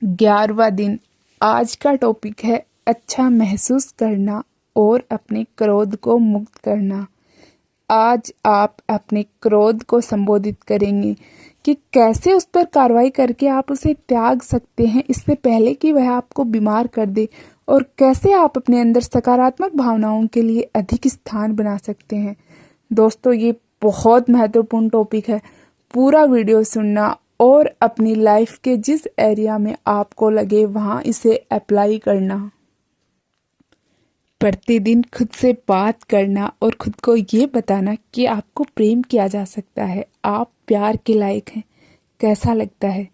11वां दिन। आज का टॉपिक है अच्छा महसूस करना और अपने क्रोध को मुक्त करना। आज आप अपने क्रोध को संबोधित करेंगे कि कैसे उस पर कार्रवाई करके आप उसे त्याग सकते हैं इससे पहले कि वह आपको बीमार कर दे, और कैसे आप अपने अंदर सकारात्मक भावनाओं के लिए अधिक स्थान बना सकते हैं। दोस्तों, ये बहुत महत्वपूर्ण टॉपिक है। पूरा वीडियो सुनना और अपनी लाइफ के जिस एरिया में आपको लगे वहाँ इसे अप्लाई करना। प्रतिदिन खुद से बात करना और खुद को ये बताना कि आपको प्रेम किया जा सकता है, आप प्यार के लायक हैं। कैसा लगता है?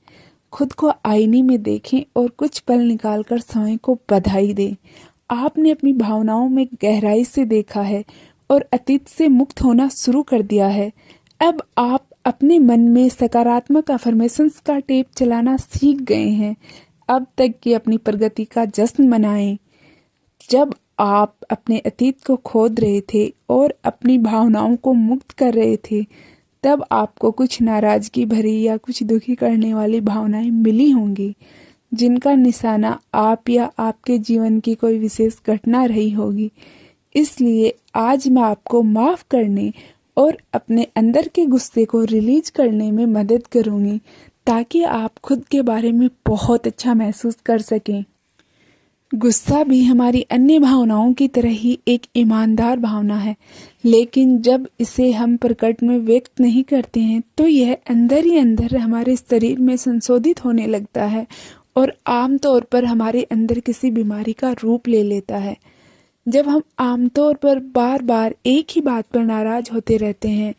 खुद को आईने में देखें और कुछ पल निकालकर स्वयं को बधाई दें। आपने अपनी भावनाओं में गहराई से देखा है और अतीत से मुक्त होना शुरू कर दिया है। अब आप अपने मन में सकारात्मक अफर्मेशंस का टेप चलाना सीख गए हैं। अब तक की अपनी प्रगति का जश्न मनाएं। जब आप अपने अतीत को खोद रहे थे और अपनी भावनाओं को मुक्त कर रहे थे, तब आपको कुछ नाराजगी भरी या कुछ दुखी करने वाली भावनाएं मिली होंगी, जिनका निशाना आप या आपके जीवन की कोई विशेष घटना रही होगी। इसलिए आज मैं आपको माफ करने और अपने अंदर के गुस्से को रिलीज करने में मदद करूंगी, ताकि आप खुद के बारे में बहुत अच्छा महसूस कर सकें। गुस्सा भी हमारी अन्य भावनाओं की तरह ही एक ईमानदार भावना है, लेकिन जब इसे हम प्रकट में व्यक्त नहीं करते हैं तो यह अंदर ही अंदर हमारे शरीर में संशोधित होने लगता है और आमतौर पर हमारे अंदर किसी बीमारी का रूप ले लेता है। जब हम आमतौर पर बार बार एक ही बात पर नाराज होते रहते हैं,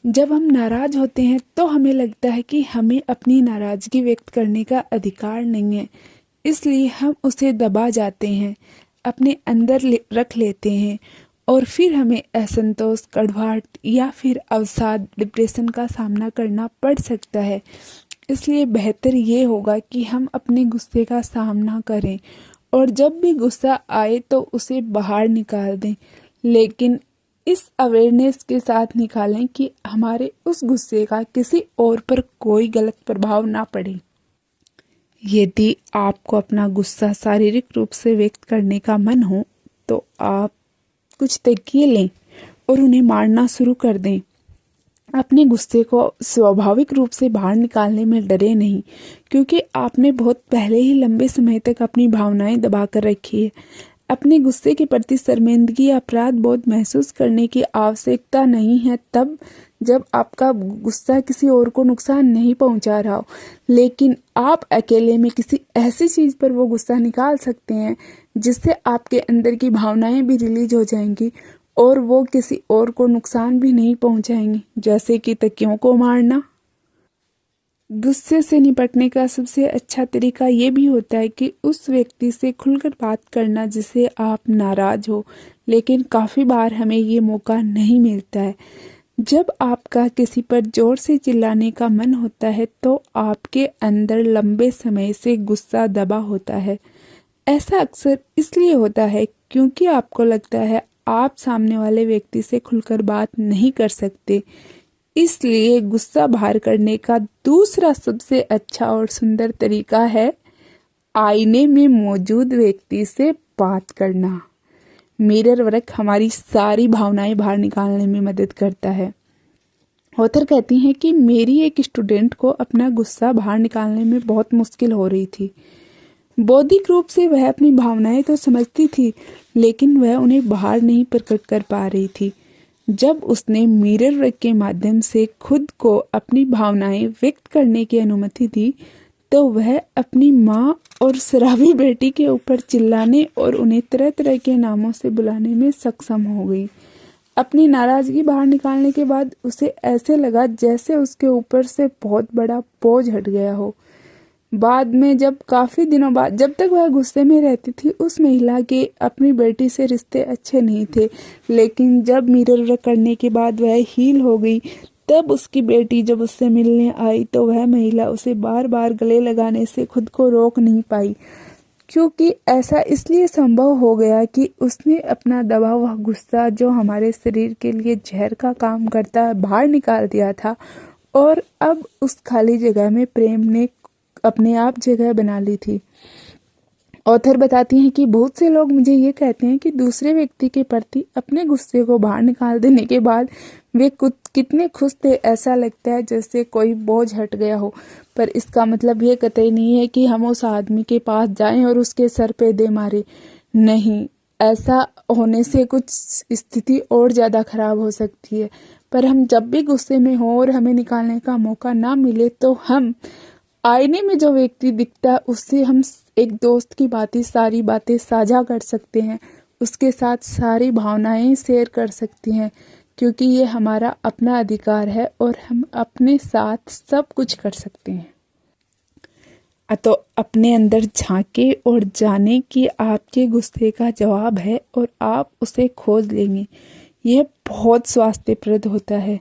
जब हम नाराज होते हैं तो हमें लगता है कि हमें अपनी नाराजगी व्यक्त करने का अधिकार नहीं है, इसलिए हम उसे दबा जाते हैं, अपने अंदर रख लेते हैं और फिर हमें असंतोष, कड़वाहट या फिर अवसाद, डिप्रेशन का सामना करना पड़ सकता है। इसलिए बेहतर ये होगा कि हम अपने गुस्से का सामना करें और जब भी गुस्सा आए तो उसे बाहर निकाल दें, लेकिन इस अवेयरनेस के साथ निकालें कि हमारे उस गुस्से का किसी और पर कोई गलत प्रभाव ना पड़े। यदि आपको अपना गुस्सा शारीरिक रूप से व्यक्त करने का मन हो तो आप कुछ तकिए लें और उन्हें मारना शुरू कर दें। अपने गुस्से को स्वाभाविक रूप से बाहर निकालने में डरे नहीं, क्योंकि आपने बहुत पहले ही लंबे समय तक अपनी भावनाएं दबा कर रखी है। अपने गुस्से के प्रति शर्मिंदगी या अपराध बोध महसूस करने की आवश्यकता नहीं है तब जब आपका गुस्सा किसी और को नुकसान नहीं पहुंचा रहा हो, लेकिन आप अकेले में किसी ऐसी चीज पर वो गुस्सा निकाल सकते हैं जिससे आपके अंदर की भावनाएं भी रिलीज हो जाएंगी और वो किसी और को नुकसान भी नहीं पहुंचाएंगी, जैसे कि तकियों को मारना। गुस्से से निपटने का सबसे अच्छा तरीका ये भी होता है कि उस व्यक्ति से खुलकर बात करना जिससे आप नाराज हो, लेकिन काफ़ी बार हमें ये मौका नहीं मिलता है। जब आपका किसी पर जोर से चिल्लाने का मन होता है तो आपके अंदर लंबे समय से गुस्सा दबा होता है। ऐसा अक्सर इसलिए होता है क्योंकि आपको लगता है आप सामने वाले व्यक्ति से खुलकर बात नहीं कर सकते। इसलिए गुस्सा बाहर करने का दूसरा सबसे अच्छा और सुंदर तरीका है आईने में मौजूद व्यक्ति से बात करना। मिरर वर्क हमारी सारी भावनाएं बाहर निकालने में मदद करता है। ऑथर कहती हैं कि मेरी एक स्टूडेंट को अपना गुस्सा बाहर निकालने में बहुत मुश्किल हो रही थी। बौद्धिक रूप से वह अपनी भावनाएं तो समझती थी, लेकिन वह उन्हें बाहर नहीं प्रकट कर पा रही थी। जब उसने मिरर वर्क के माध्यम से खुद को अपनी भावनाएं व्यक्त करने की अनुमति दी तो वह अपनी माँ और शराबी बेटी के ऊपर चिल्लाने और उन्हें तरह तरह के नामों से बुलाने में सक्षम हो गई। अपनी नाराजगी बाहर निकालने के बाद उसे ऐसे लगा जैसे उसके ऊपर से बहुत बड़ा बोझ हट गया हो। बाद में जब काफी दिनों बाद जब तक वह गुस्से में रहती थी, उस महिला के अपनी बेटी से रिश्ते अच्छे नहीं थे, लेकिन जब मिरर वर्क करने के बाद वह हील हो गई, तब उसकी बेटी जब उससे मिलने आई तो वह महिला उसे बार बार गले लगाने से खुद को रोक नहीं पाई, क्योंकि ऐसा इसलिए संभव हो गया कि उसने अपना दबा हुआ गुस्सा, जो हमारे शरीर के लिए जहर का काम करता है, बाहर निकाल दिया था और अब उस खाली जगह में प्रेम ने अपने आप जगह बना ली थी। ऑथर बताती हैं कि बहुत से लोग मुझे ये कहते हैं कि दूसरे व्यक्ति के प्रति अपने गुस्से को बाहर निकाल देने के बाद वे कितने खुश थे, ऐसा लगता है जैसे कोई बोझ हट गया हो। पर इसका मतलब ये कतई नहीं है कि हम उस आदमी के पास जाएं और उसके सर पे दे मारे। नहीं, ऐसा होने से कुछ स्थिति और ज़्यादा खराब हो सकती है। पर हम जब भी गुस्से में हो और हमें निकालने का मौका ना मिले तो हम आईने में जो व्यक्ति दिखता है उससे हम एक दोस्त की बातें, सारी बातें साझा कर सकते हैं, उसके साथ सारी भावनाएं शेयर कर सकते हैं, क्योंकि ये हमारा अपना अधिकार है और हम अपने साथ सब कुछ कर सकते हैं। तो अपने अंदर झांके और जाने कि आपके गुस्से का जवाब है और आप उसे खोज लेंगे। यह बहुत स्वास्थ्यप्रद होता है।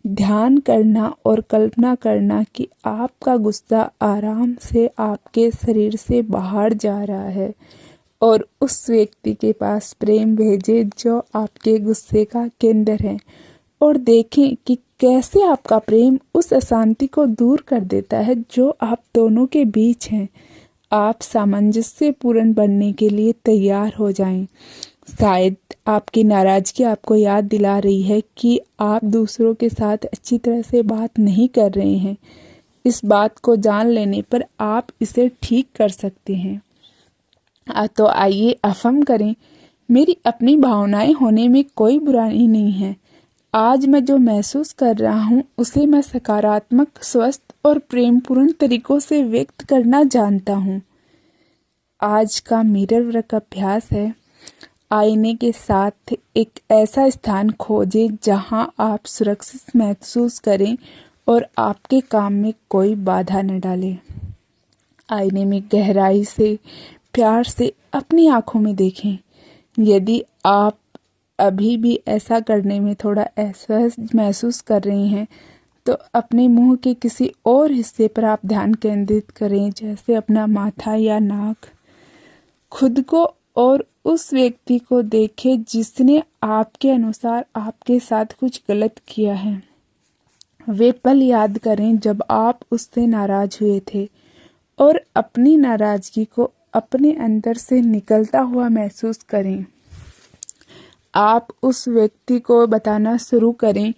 ध्यान करना और कल्पना करना कि आपका गुस्सा आराम से आपके शरीर से बाहर जा रहा है और उस व्यक्ति के पास प्रेम भेजे जो आपके गुस्से का केंद्र है, और देखें कि कैसे आपका प्रेम उस अशांति को दूर कर देता है जो आप दोनों के बीच है। आप सामंजस्यपूर्ण बनने के लिए तैयार हो जाएं। शायद आपकी नाराजगी आपको याद दिला रही है कि आप दूसरों के साथ अच्छी तरह से बात नहीं कर रहे हैं। इस बात को जान लेने पर आप इसे ठीक कर सकते हैं। तो आइए अफर्म करें, मेरी अपनी भावनाएं होने में कोई बुराई नहीं है। आज मैं जो महसूस कर रहा हूँ उसे मैं सकारात्मक, स्वस्थ और प्रेमपूर्ण तरीकों से व्यक्त करना जानता हूँ। आज का मिरर वर्क अभ्यास है। आईने के साथ एक ऐसा स्थान खोजें जहां आप सुरक्षित महसूस करें और आपके काम में कोई बाधा न डाले। आईने में गहराई से, प्यार से अपनी आंखों में देखें। यदि आप अभी भी ऐसा करने में थोड़ा असहज महसूस कर रहे हैं तो अपने मुंह के किसी और हिस्से पर आप ध्यान केंद्रित करें, जैसे अपना माथा या नाक। खुद को और उस व्यक्ति को देखें जिसने आपके अनुसार आपके साथ कुछ गलत किया है। वे पल याद करें जब आप उससे नाराज हुए थे और अपनी नाराजगी को अपने अंदर से निकलता हुआ महसूस करें। आप उस व्यक्ति को बताना शुरू करें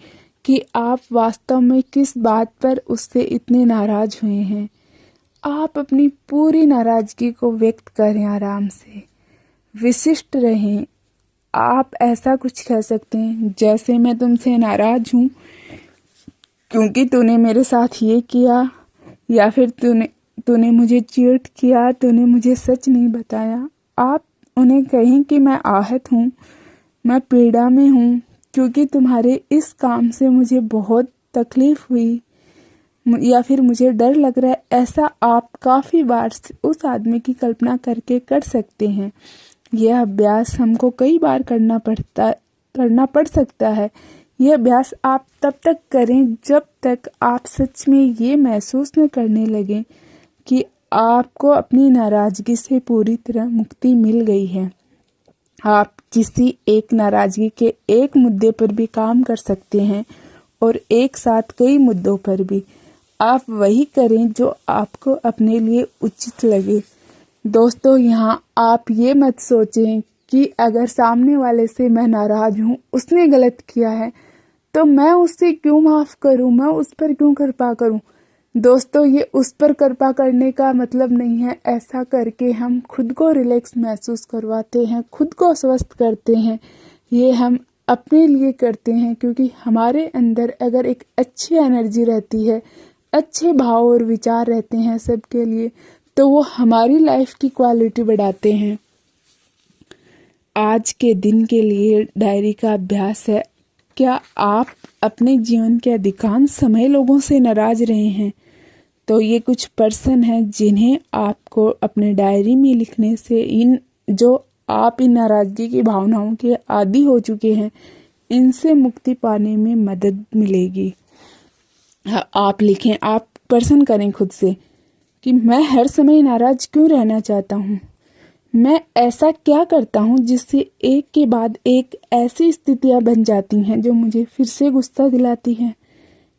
कि आप वास्तव में किस बात पर उससे इतने नाराज हुए हैं। आप अपनी पूरी नाराजगी को व्यक्त करें आराम से, विशिष्ट रहें। आप ऐसा कुछ कह सकते हैं जैसे, मैं तुमसे नाराज हूँ क्योंकि तूने मेरे साथ ये किया, या फिर तूने मुझे चीट किया, तूने मुझे सच नहीं बताया। आप उन्हें कहें कि मैं आहत हूँ, मैं पीड़ा में हूँ क्योंकि तुम्हारे इस काम से मुझे बहुत तकलीफ हुई, या फिर मुझे डर लग रहा है। ऐसा आप काफ़ी बार उस आदमी की कल्पना करके कर सकते हैं। यह अभ्यास हमको कई बार करना पड़ सकता है। यह अभ्यास आप तब तक करें जब तक आप सच में ये महसूस न करने लगें कि आपको अपनी नाराज़गी से पूरी तरह मुक्ति मिल गई है। आप किसी एक नाराज़गी के एक मुद्दे पर भी काम कर सकते हैं और एक साथ कई मुद्दों पर भी। आप वही करें जो आपको अपने लिए उचित लगे। दोस्तों, यहाँ आप ये मत सोचें कि अगर सामने वाले से मैं नाराज़ हूँ, उसने गलत किया है, तो मैं उससे क्यों माफ़ करूँ, मैं उस पर क्यों कृपा करूँ। दोस्तों, ये उस पर कृपा करने का मतलब नहीं है। ऐसा करके हम खुद को रिलैक्स महसूस करवाते हैं, खुद को स्वस्थ करते हैं। ये हम अपने लिए करते हैं क्योंकि हमारे अंदर अगर एक अच्छी एनर्जी रहती है, अच्छे भाव और विचार रहते हैं सबके लिए, तो वो हमारी लाइफ की क्वालिटी बढ़ाते हैं। आज के दिन के लिए डायरी का अभ्यास है। क्या आप अपने जीवन के अधिकांश समय लोगों से नाराज रहे हैं? तो ये कुछ पर्सन हैं जिन्हें आपको अपने डायरी में लिखने से इन नाराजगी की भावनाओं के आदी हो चुके हैं, इनसे मुक्ति पाने में मदद मिलेगी। आप लिखें, आप पर्सन करें खुद से कि मैं हर समय नाराज क्यों रहना चाहता हूँ। मैं ऐसा क्या करता हूँ जिससे एक के बाद एक ऐसी स्थितियाँ बन जाती हैं जो मुझे फिर से गुस्सा दिलाती हैं।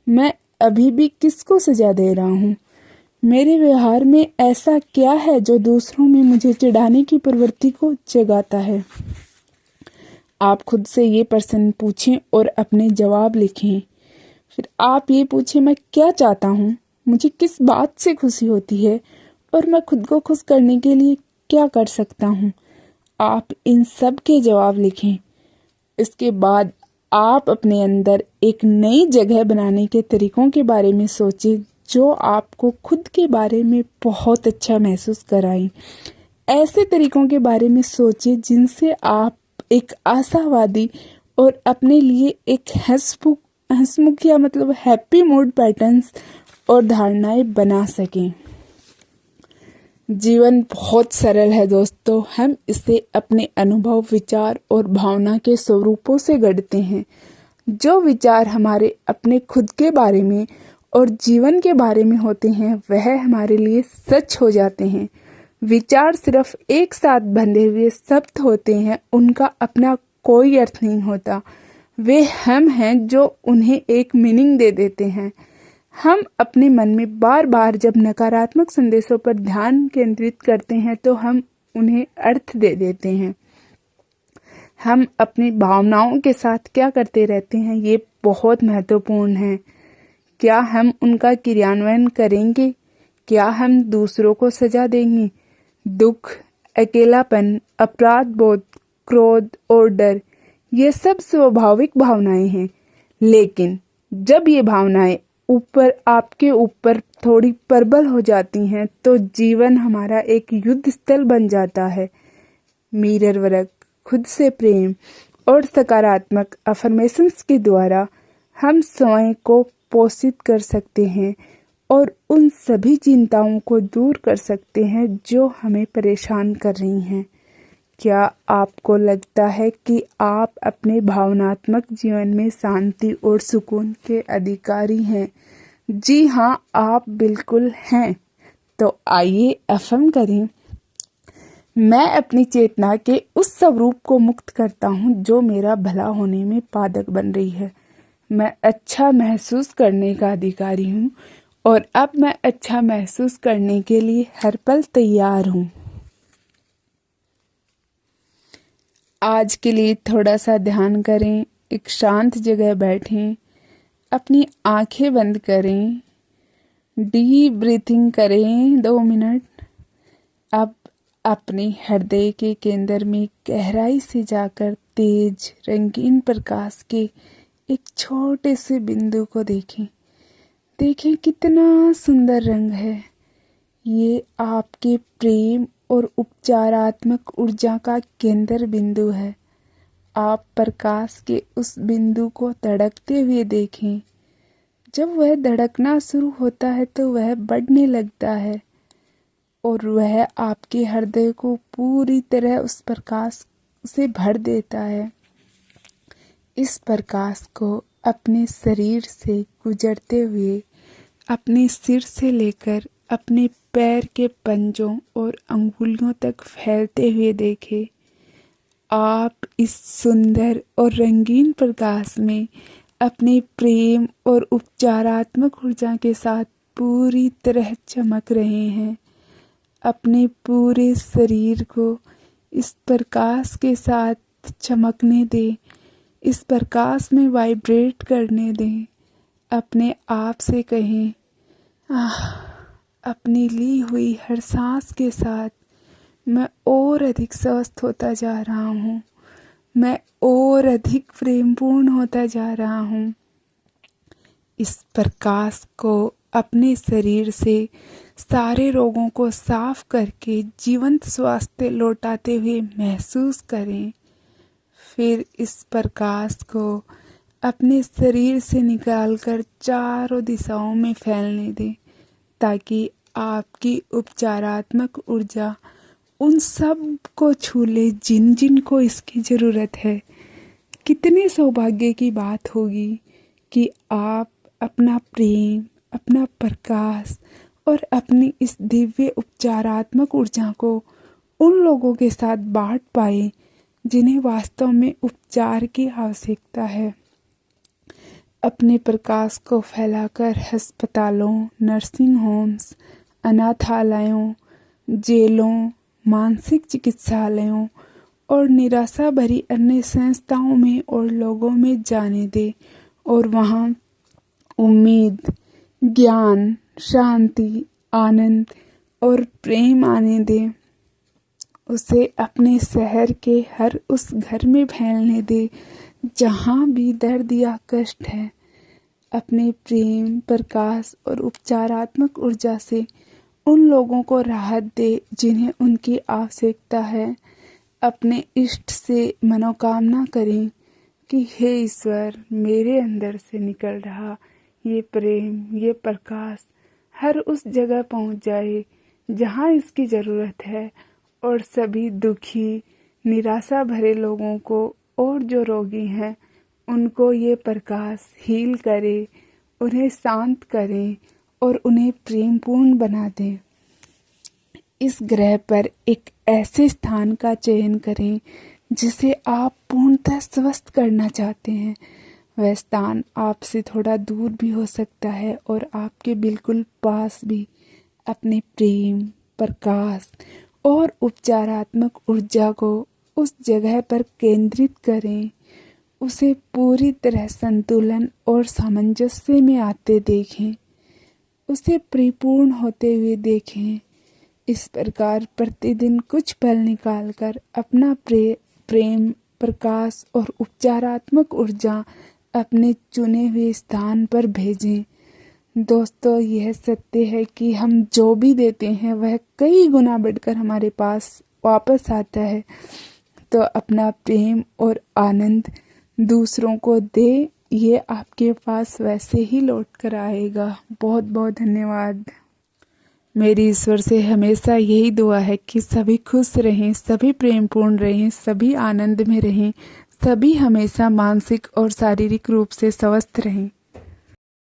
मैं अभी भी किसको सजा दे रहा हूँ। मेरे व्यवहार में ऐसा क्या है जो दूसरों में मुझे चिढ़ाने की प्रवृत्ति को जगाता है? आप खुद से ये प्रश्न पूछें और अपने जवाब लिखें। फिर आप ये पूछें, मैं क्या चाहता हूँ, मुझे किस बात से खुशी होती है और मैं खुद को खुश करने के लिए क्या कर सकता हूँ। आप इन सब के जवाब लिखें। इसके बाद आप अपने अंदर एक नई जगह बनाने के तरीकों के बारे में सोचें जो आपको खुद के बारे में बहुत अच्छा महसूस कराएं। ऐसे तरीकों के बारे में सोचें जिनसे आप एक आशावादी और अपने लिए एक हंसमुख या मतलब हैप्पी मूड पैटर्न्स और धारणाएं बना सकें। जीवन बहुत सरल है दोस्तों, हम इसे अपने अनुभव, विचार और भावना के स्वरूपों से गढ़ते हैं। जो विचार हमारे अपने खुद के बारे में और जीवन के बारे में होते हैं वह हमारे लिए सच हो जाते हैं। विचार सिर्फ एक साथ बंधे हुए शब्द होते हैं, उनका अपना कोई अर्थ नहीं होता। वे हम हैं जो उन्हें एक मीनिंग दे देते हैं। हम अपने मन में बार बार जब नकारात्मक संदेशों पर ध्यान केंद्रित करते हैं तो हम उन्हें अर्थ दे देते हैं। हम अपनी भावनाओं के साथ क्या करते रहते हैं ये बहुत महत्वपूर्ण है। क्या हम उनका क्रियान्वयन करेंगे? क्या हम दूसरों को सजा देंगे? दुख, अकेलापन, अपराध बोध, क्रोध और डर, ये सब स्वाभाविक भावनाएं हैं। लेकिन जब ये भावनाएं आपके ऊपर थोड़ी प्रबल हो जाती हैं तो जीवन हमारा एक युद्ध स्थल बन जाता है। मिरर वर्क, खुद से प्रेम और सकारात्मक अफर्मेशंस के द्वारा हम स्वयं को पोषित कर सकते हैं और उन सभी चिंताओं को दूर कर सकते हैं जो हमें परेशान कर रही हैं। क्या आपको लगता है कि आप अपने भावनात्मक जीवन में शांति और सुकून के अधिकारी हैं? जी हाँ, आप बिल्कुल हैं। तो आइए अफर्म करें, मैं अपनी चेतना के उस स्वरूप को मुक्त करता हूँ जो मेरा भला होने में बाधक बन रही है। मैं अच्छा महसूस करने का अधिकारी हूँ और अब मैं अच्छा महसूस करने के लिए हर पल तैयार हूँ। आज के लिए थोड़ा सा ध्यान करें, एक शांत जगह बैठें, अपनी आंखें बंद करें, डीप ब्रीथिंग करें 2 मिनट। अब अपने हृदय के केंद्र में गहराई से जाकर तेज रंगीन प्रकाश के एक छोटे से बिंदु को देखें। देखें कितना सुंदर रंग है। ये आपके प्रेम और उपचारात्मक ऊर्जा का केंद्र बिंदु है। आप प्रकाश के उस बिंदु को धड़कते हुए देखें। जब वह धड़कना शुरू होता है तो वह बढ़ने लगता है और वह आपके हृदय को पूरी तरह उस प्रकाश से भर देता है। इस प्रकाश को अपने शरीर से गुजरते हुए अपने सिर से लेकर अपने पैर के पंजों और अंगुलियों तक फैलते हुए देखें। आप इस सुंदर और रंगीन प्रकाश में अपने प्रेम और उपचारात्मक ऊर्जा के साथ पूरी तरह चमक रहे हैं। अपने पूरे शरीर को इस प्रकाश के साथ चमकने दें, इस प्रकाश में वाइब्रेट करने दें। अपने आप से कहें, अपनी ली हुई हर सांस के साथ मैं और अधिक स्वस्थ होता जा रहा हूँ, मैं और अधिक प्रेमपूर्ण होता जा रहा हूँ। इस प्रकाश को अपने शरीर से सारे रोगों को साफ करके जीवंत स्वास्थ्य लौटाते हुए महसूस करें। फिर इस प्रकाश को अपने शरीर से निकालकर चारों दिशाओं में फैलने दें ताकि आपकी उपचारात्मक ऊर्जा उन सब को छू ले जिन जिन को इसकी ज़रूरत है। कितने सौभाग्य की बात होगी कि आप अपना प्रेम, अपना प्रकाश और अपनी इस दिव्य उपचारात्मक ऊर्जा को उन लोगों के साथ बांट पाए जिन्हें वास्तव में उपचार की आवश्यकता है। अपने प्रकाश को फैलाकर अस्पतालों, नर्सिंग होम्स, अनाथालयों, जेलों, मानसिक चिकित्सालयों और निराशा भरी अन्य संस्थाओं में और लोगों में जाने दे और वहाँ उम्मीद, ज्ञान, शांति, आनंद और प्रेम आने दे। उसे अपने शहर के हर उस घर में फैलने दे जहाँ भी दर्द या कष्ट है। अपने प्रेम, प्रकाश और उपचारात्मक ऊर्जा से उन लोगों को राहत दे जिन्हें उनकी आवश्यकता है। अपने इष्ट से मनोकामना करें कि हे ईश्वर, मेरे अंदर से निकल रहा ये प्रेम, ये प्रकाश हर उस जगह पहुंच जाए जहां इसकी ज़रूरत है और सभी दुखी, निराशा भरे लोगों को और जो रोगी हैं उनको ये प्रकाश हील करे, उन्हें शांत करे और उन्हें प्रेमपूर्ण बना दे। इस ग्रह पर एक ऐसे स्थान का चयन करें जिसे आप पूर्णतः स्वस्थ करना चाहते हैं। वह स्थान आपसे थोड़ा दूर भी हो सकता है और आपके बिल्कुल पास भी। अपने प्रेम, प्रकाश और उपचारात्मक ऊर्जा को उस जगह पर केंद्रित करें। उसे पूरी तरह संतुलन और सामंजस्य में आते देखें। उसे परिपूर्ण होते हुए देखें। इस प्रकार प्रतिदिन कुछ पल निकालकर अपना प्रेम, प्रकाश और उपचारात्मक ऊर्जा अपने चुने हुए स्थान पर भेजें। दोस्तों, यह सत्य है कि हम जो भी देते हैं वह कई गुना बढ़कर हमारे पास वापस आता है। तो अपना प्रेम और आनंद दूसरों को दे, ये आपके पास वैसे ही लौट कर आएगा। बहुत बहुत धन्यवाद। मेरी ईश्वर से हमेशा यही दुआ है कि सभी खुश रहें, सभी प्रेमपूर्ण रहें, सभी आनंद में रहें, सभी हमेशा मानसिक और शारीरिक रूप से स्वस्थ रहें।